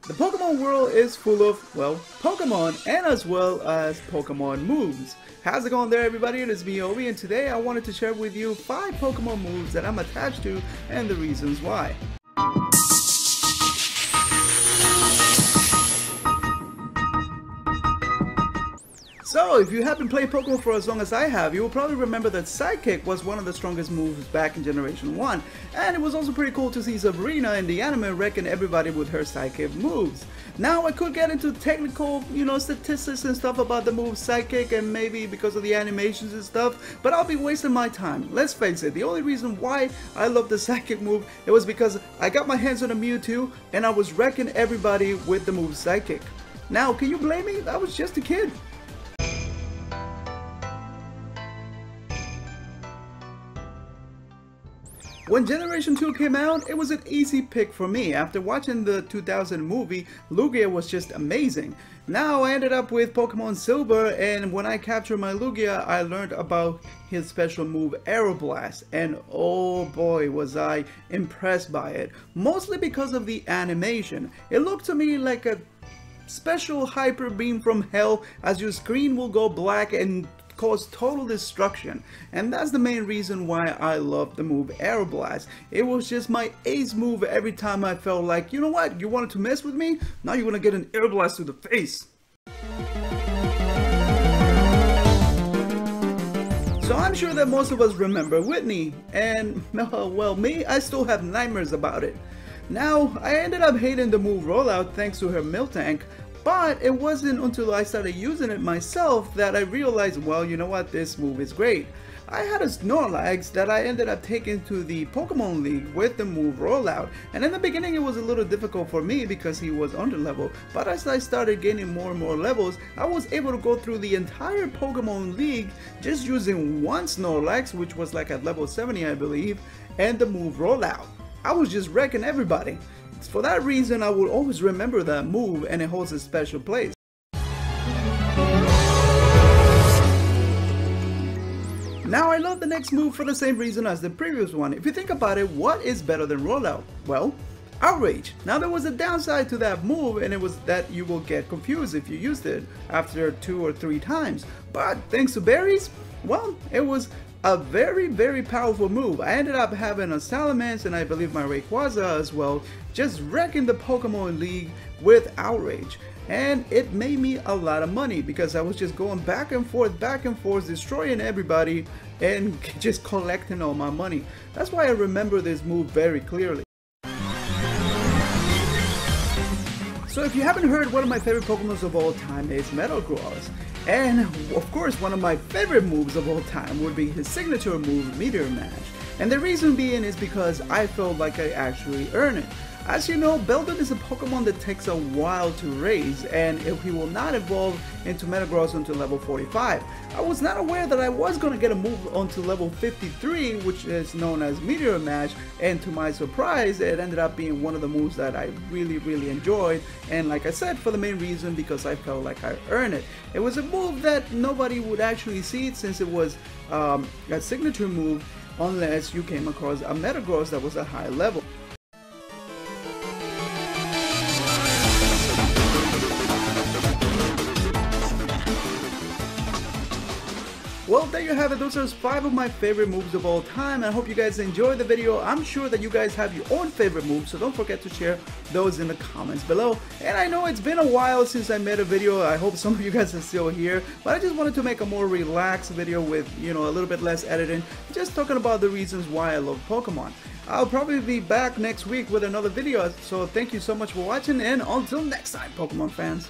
The Pokemon world is full of, well, Pokemon and as well as Pokemon moves. How's it going there, everybody? It is me, Obi, and today I wanted to share with you 5 Pokemon moves that I'm attached to and the reasons why. So, if you have been playing Pokemon for as long as I have, you will probably remember that Sidekick was one of the strongest moves back in Generation 1, and it was also pretty cool to see Sabrina in the anime wrecking everybody with her Sidekick moves. Now, I could get into technical, statistics and stuff about the move Sidekick, and maybe because of the animations and stuff, but I'll be wasting my time. Let's face it, the only reason why I love the Sidekick move, it was because I got my hands on a Mewtwo, and I was wrecking everybody with the move Sidekick. Now, can you blame me? I was just a kid. When Generation 2 came out, it was an easy pick for me. After watching the 2000 movie, Lugia was just amazing. Now I ended up with Pokemon Silver, and when I captured my Lugia, I learned about his special move Aeroblast, and oh boy was I impressed by it. Mostly because of the animation. It looked to me like a special hyper beam from hell, as your screen will go black and cause total destruction, and that's the main reason why I love the move Aeroblast. It was just my ace move every time I felt like, you know what, you wanted to mess with me? Now you're gonna get an Aeroblast to the face. So I'm sure that most of us remember Whitney, and well, me, I still have nightmares about it. Now, I ended up hating the move Rollout thanks to her Miltank, but it wasn't until I started using it myself that I realized, well, you know what, this move is great. I had a Snorlax that I ended up taking to the Pokemon League with the move Rollout, and in the beginning it was a little difficult for me because he was under level, but as I started gaining more and more levels, I was able to go through the entire Pokemon League just using one Snorlax, which was like at level 70 I believe, and the move Rollout. I was just wrecking everybody. For that reason, I will always remember that move, and it holds a special place. Now I love the next move for the same reason as the previous one. If you think about it, what is better than Rollout? Well, Outrage. Now there was a downside to that move, and it was that you will get confused if you used it after 2 or 3 times. But thanks to berries, well, it was a very powerful move. I ended up having a Salamence and I believe my Rayquaza as well, just wrecking the Pokemon League with Outrage. And it made me a lot of money because I was just going back and forth, destroying everybody and just collecting all my money. That's why I remember this move very clearly. So if you haven't heard, one of my favorite Pokemon of all time is Metagross. And of course, one of my favorite moves of all time would be his signature move, Meteor Mash. And the reason being is because I felt like I actually earned it. As you know, Beldum is a Pokemon that takes a while to raise, and he will not evolve into Metagross until level 45. I was not aware that I was going to get a move onto level 53, which is known as Meteor Mash, and to my surprise, it ended up being one of the moves that I really enjoyed, and like I said, for the main reason because I felt like I earned it. It was a move that nobody would actually see it since it was a signature move, unless you came across a Metagross that was a high level. Well, there you have it. Those are 5 of my favorite moves of all time, and I hope you guys enjoyed the video. I'm sure that you guys have your own favorite moves, so don't forget to share those in the comments below. And I know it's been a while since I made a video. I hope some of you guys are still here, but I just wanted to make a more relaxed video with, a little bit less editing, just talking about the reasons why I love Pokemon. I'll probably be back next week with another video, so thank you so much for watching, and until next time, Pokemon fans.